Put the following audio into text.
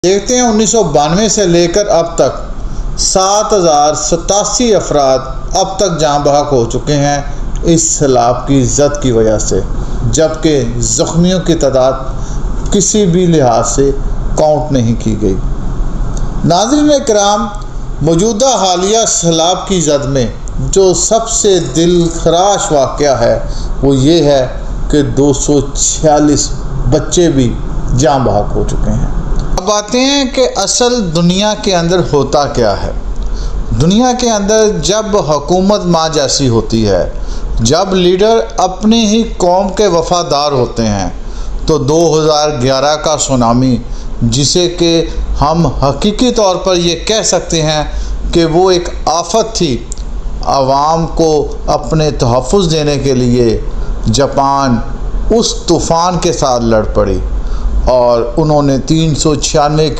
देखते हैं 1992 से लेकर अब तक 7087 अफराद अब तक जाँ बहक हो चुके हैं इस सैलाब की ज़द की वजह से, जबकि ज़ख्मियों की तादाद किसी भी लिहाज से काउंट नहीं की गई। नाज़रीन इकराम, मौजूदा हालिया सैलाब की ज़द में जो सबसे दिलखराश वाक़या है वो ये है कि 246 बच्चे भी जाँ बहक हो चुके हैं। अब आते हैं कि असल दुनिया के अंदर होता क्या है। दुनिया के अंदर जब हुकूमत माँ जैसी होती है, जब लीडर अपनी ही कौम के वफ़ादार होते हैं, तो 2011 का सुनामी, जिसे कि हम हकीकी तौर पर ये कह सकते हैं कि वो एक आफत थी, आवाम को अपने तहफ़्फ़ुज़ देने के लिए जापान उस तूफ़ान के साथ लड़ पड़ी और उन्होंने 396